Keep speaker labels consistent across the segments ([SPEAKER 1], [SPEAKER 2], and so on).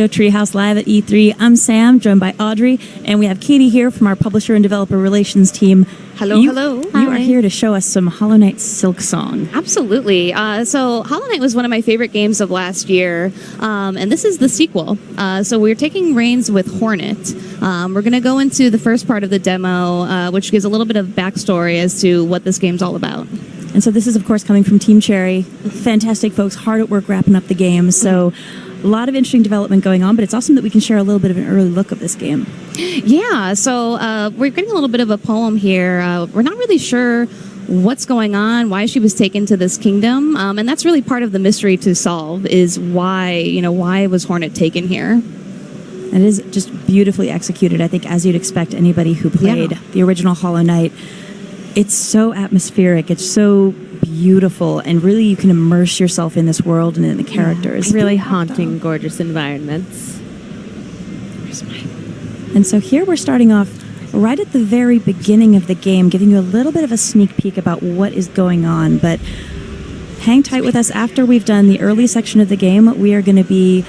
[SPEAKER 1] Treehouse Live at E3. I'm Sam, joined by Audrey, and we have Katie here from our publisher and developer relations team.
[SPEAKER 2] Hello, hello.
[SPEAKER 1] You are here to show us some Hollow Knight Silksong.
[SPEAKER 2] Absolutely. So Hollow Knight was one of my favorite games of last year, and this is the sequel. So we're taking reins with Hornet. We're going to go into the first part of the demo, which gives a little bit of backstory as to what this game's all about.
[SPEAKER 1] And so this is, of course, coming from Team Cherry. Fantastic folks, hard at work wrapping up the game. So a lot of interesting development going on, but it's awesome that we can share a little bit of an early look of this game.
[SPEAKER 2] Yeah, so we're getting a little bit of a poem here. We're not really sure what's going on, why she was taken to this kingdom, and that's really part of the mystery to solve, is why was Hornet taken here?
[SPEAKER 1] It is just beautifully executed, I think, as you'd expect anybody who played the original Hollow Knight. It's so atmospheric, it's so beautiful, and really you can immerse yourself in this world and in the characters.
[SPEAKER 3] Really haunting, gorgeous environments.
[SPEAKER 1] And so here we're starting off right at the very beginning of the game, giving you a little bit of a sneak peek about what is going on. But hang tight with us. After we've done the early section of the game, we are going to be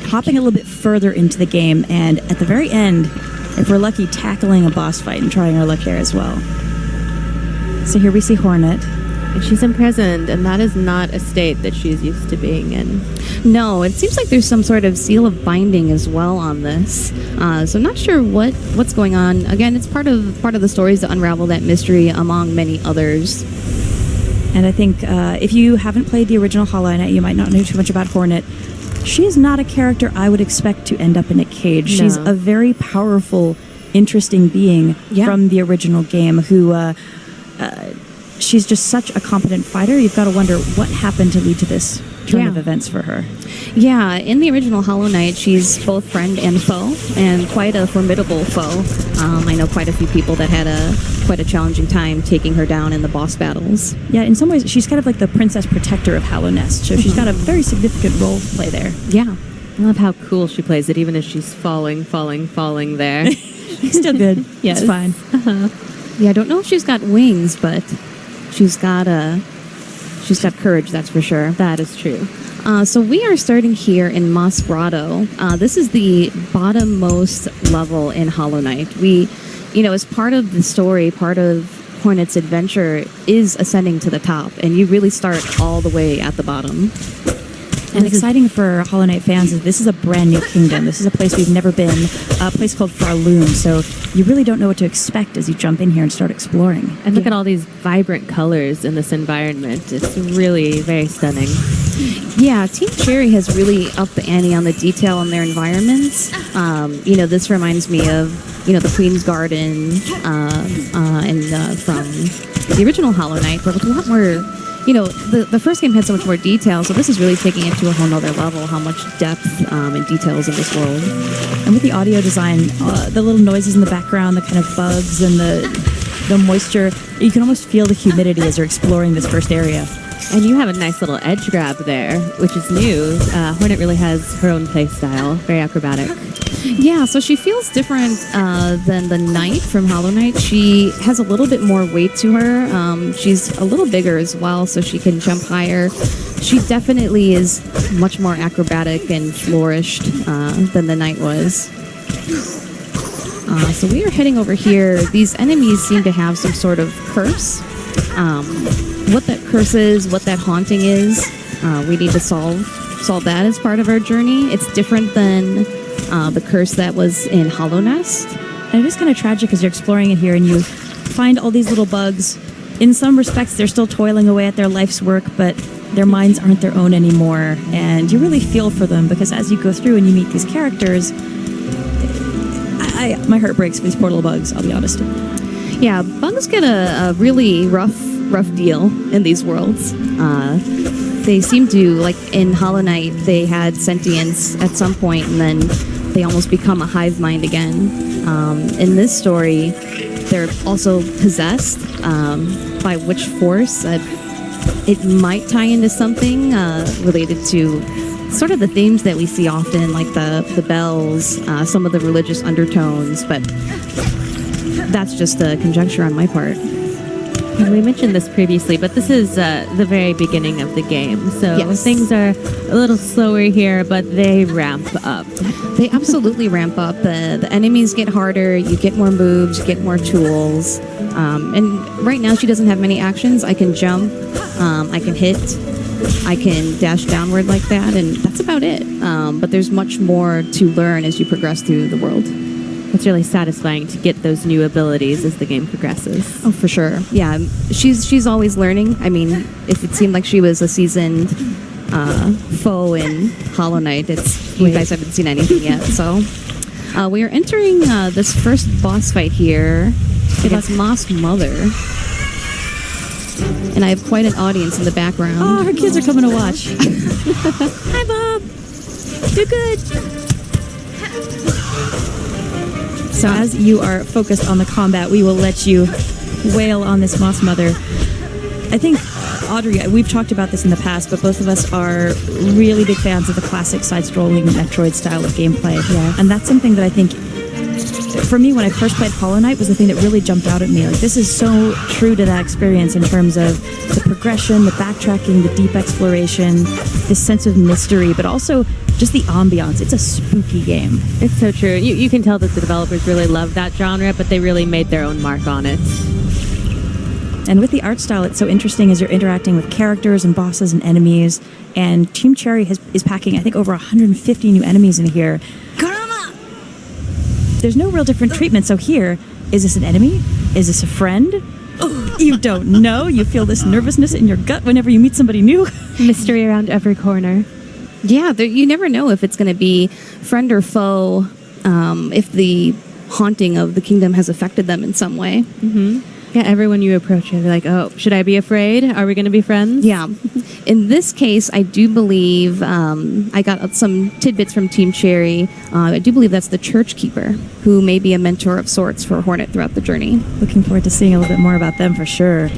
[SPEAKER 1] hopping a little bit further into the game, and at the very end, if we're lucky, tackling a boss fight and trying our luck there as well. So here we see Hornet.
[SPEAKER 3] And she's imprisoned, and that is not a state that she's used to being in.
[SPEAKER 2] No, it seems like there's some sort of seal of binding as well on this. So I'm not sure what's going on. Again, it's part of the stories to unravel that mystery among many others.
[SPEAKER 1] And I think if you haven't played the original Hollow Knight, you might not know too much about Hornet. She is not a character I would expect to end up in a cage. No. She's a very powerful, interesting being from the original game who... she's just such a competent fighter. You've got to wonder what happened to lead to this turn of events for her.
[SPEAKER 2] Yeah, in the original Hollow Knight, she's both friend and foe, and quite a formidable foe. I know quite a few people that had quite a challenging time taking her down in the boss battles.
[SPEAKER 1] Yeah, in some ways, she's kind of like the princess protector of Hallow Nest, so she's got a very significant role to play there.
[SPEAKER 2] Yeah.
[SPEAKER 3] I love how cool she plays it, even as she's falling there.
[SPEAKER 1] Still good.
[SPEAKER 2] Yes.
[SPEAKER 1] It's fine.
[SPEAKER 2] Yeah, I don't know if she's got wings, but she's got courage, that's for sure.
[SPEAKER 3] That is true.
[SPEAKER 2] So we are starting here in Moss Grotto. This is the bottommost level in Hollow Knight. We, as part of the story, part of Hornet's adventure is ascending to the top, and you really start all the way at the bottom.
[SPEAKER 1] And exciting for Hollow Knight fans is this is a brand new kingdom. This is a place we've never been, a place called Farloon. So you really don't know what to expect as you jump in here and start exploring.
[SPEAKER 3] And look at all these vibrant colors in this environment. It's really very stunning.
[SPEAKER 2] Yeah, Team Cherry has really upped the ante on the detail in their environments. This reminds me of, the Queen's Garden and from the original Hollow Knight, but with a lot more... the first game had so much more detail, so this is really taking it to a whole nother level, how much depth and details in this world.
[SPEAKER 1] And with the audio design, the little noises in the background, the kind of bugs and the moisture, you can almost feel the humidity as you're exploring this first area.
[SPEAKER 3] And you have a nice little edge grab there, which is new. Hornet really has her own play style, very acrobatic.
[SPEAKER 2] Yeah, so she feels different than the Knight from Hollow Knight. She has a little bit more weight to her. She's a little bigger as well, so she can jump higher. She definitely is much more acrobatic and flourished than the Knight was. So we are heading over here. These enemies seem to have some sort of curse. What that curse is, what that haunting is, we need to solve that as part of our journey. It's different than the curse that was in Hollow Nest.
[SPEAKER 1] And it is kind of tragic as you're exploring it here and you find all these little bugs. In some respects, they're still toiling away at their life's work, but their minds aren't their own anymore. And you really feel for them because as you go through and you meet these characters, my heart breaks for these poor little bugs, I'll be honest.
[SPEAKER 2] Yeah, bugs get a really rough deal in these worlds. They seem to, like in Hollow Knight, they had sentience at some point and then they almost become a hive mind again. In this story, they're also possessed by which force. It might tie into something related to sort of the themes that we see often, like the bells, some of the religious undertones, but that's just a conjecture on my part.
[SPEAKER 3] And we mentioned this previously, but this is the very beginning of the game. So
[SPEAKER 2] Yes.
[SPEAKER 3] things are a little slower here, but they ramp up.
[SPEAKER 2] They absolutely ramp up. The enemies get harder. You get more moves. You get more tools. And right now, she doesn't have many actions. I can jump. I can hit. I can dash downward like that, and that's about it. But there's much more to learn as you progress through the world.
[SPEAKER 3] It's really satisfying to get those new abilities as the game progresses.
[SPEAKER 2] Oh, for sure. Yeah, she's always learning. I mean, if it seemed like she was a seasoned foe in Hollow Knight, you guys haven't seen anything yet. So we are entering this first boss fight here against Moss Mother. And I have quite an audience in the background.
[SPEAKER 1] Oh, her kids are coming to watch. Hi, Bob. Do good. So as you are focused on the combat, we will let you wail on this Moss Mother. I think, Audrey, we've talked about this in the past, but both of us are really big fans of the classic side-scrolling Metroid style of gameplay.
[SPEAKER 2] Yeah.
[SPEAKER 1] And that's something that I think, for me, when I first played Hollow Knight, was the thing that really jumped out at me. Like, this is so true to that experience in terms of the progression, the backtracking, the deep exploration, this sense of mystery, but also just the ambiance. It's a spooky game.
[SPEAKER 3] It's so true. You can tell that the developers really love that genre, but they really made their own mark on it.
[SPEAKER 1] And with the art style, it's so interesting as you're interacting with characters and bosses and enemies. And Team Cherry is packing, I think, over 150 new enemies in here. There's no real different treatment. So here, is this an enemy? Is this a friend? You don't know. You feel this nervousness in your gut whenever you meet somebody new.
[SPEAKER 3] Mystery around every corner.
[SPEAKER 2] Yeah, you never know if it's going to be friend or foe, if the haunting of the kingdom has affected them in some way.
[SPEAKER 3] Yeah, everyone you approach, you're like, oh, should I be afraid? Are we going to be friends?
[SPEAKER 2] Yeah. In this case, I do believe, I got some tidbits from Team Cherry. I do believe that's the church keeper, who may be a mentor of sorts for Hornet throughout the journey.
[SPEAKER 1] Looking forward to seeing a little bit more about them for sure.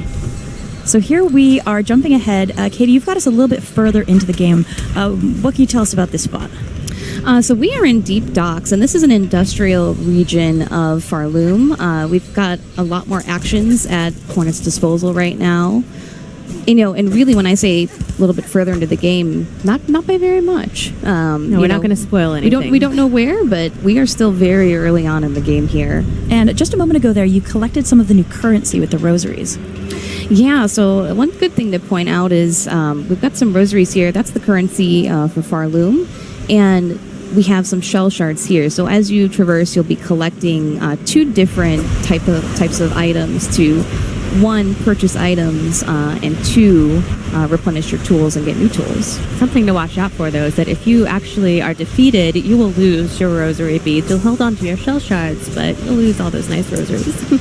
[SPEAKER 1] So here we are jumping ahead. Katie, you've got us a little bit further into the game. What can you tell us about this spot?
[SPEAKER 2] So we are in Deep Docks, and this is an industrial region of Farloom. We've got a lot more actions at Hornet's disposal right now. You know, and really, when I say a little bit further into the game, not by very much.
[SPEAKER 3] No, we're not going to spoil anything.
[SPEAKER 2] We don't know where, but we are still very early on in the game here.
[SPEAKER 1] And just a moment ago there, you collected some of the new currency with the rosaries.
[SPEAKER 2] Yeah, so one good thing to point out is we've got some rosaries here. That's the currency for Farloom. And we have some shell shards here. So as you traverse, you'll be collecting two different types of items to, one, purchase items, and two, replenish your tools and get new tools.
[SPEAKER 3] Something to watch out for, though, is that if you actually are defeated, you will lose your rosary beads. You'll hold on to your shell shards, but you'll lose all those nice rosaries.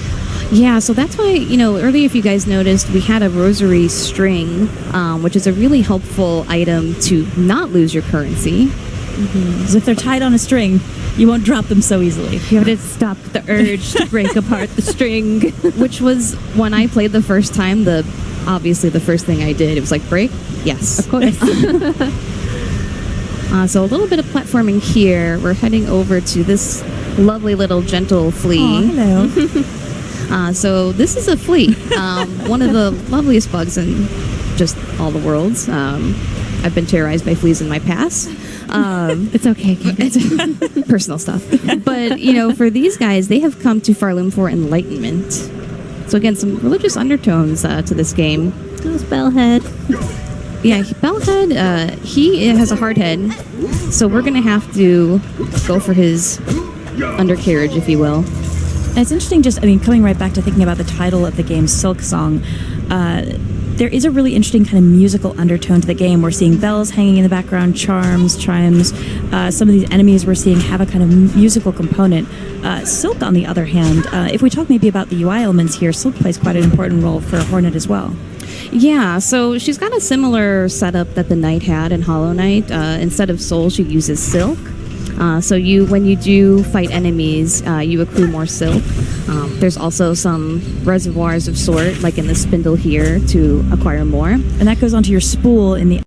[SPEAKER 2] Yeah, so that's why, earlier, if you guys noticed, we had a rosary string, which is a really helpful item to not lose your currency.
[SPEAKER 1] Because if they're tied on a string, you won't drop them so easily.
[SPEAKER 3] You have to stop the urge to break apart the string.
[SPEAKER 2] Which was, when I played the first time, obviously the first thing I did. It was like, break? Yes.
[SPEAKER 3] Of course.
[SPEAKER 2] So a little bit of platforming here. We're heading over to this lovely little gentle flea.
[SPEAKER 1] Oh, hello.
[SPEAKER 2] So this is a flea. One of the loveliest bugs in just all the worlds. I've been terrorized by fleas in my past.
[SPEAKER 3] It's okay, Kate.
[SPEAKER 2] It's personal stuff. But, for these guys, they have come to Farloom for enlightenment. So again, some religious undertones to this game.
[SPEAKER 3] Who's Bellhead?
[SPEAKER 2] Yeah, Bellhead, he has a hard head. So we're going to have to go for his undercarriage, if you will.
[SPEAKER 1] And it's interesting coming right back to thinking about the title of the game, Silksong. There is a really interesting kind of musical undertone to the game. We're seeing bells hanging in the background, chimes. Some of these enemies we're seeing have a kind of musical component. Silk, on the other hand, if we talk maybe about the UI elements here, Silk plays quite an important role for Hornet as well.
[SPEAKER 2] Yeah, so she's got a similar setup that the Knight had in Hollow Knight. Instead of soul, she uses silk. So when you do fight enemies, you accrue more silk. There's also some reservoirs of sort, like in the spindle here, to acquire more.
[SPEAKER 1] And that goes onto your spool in the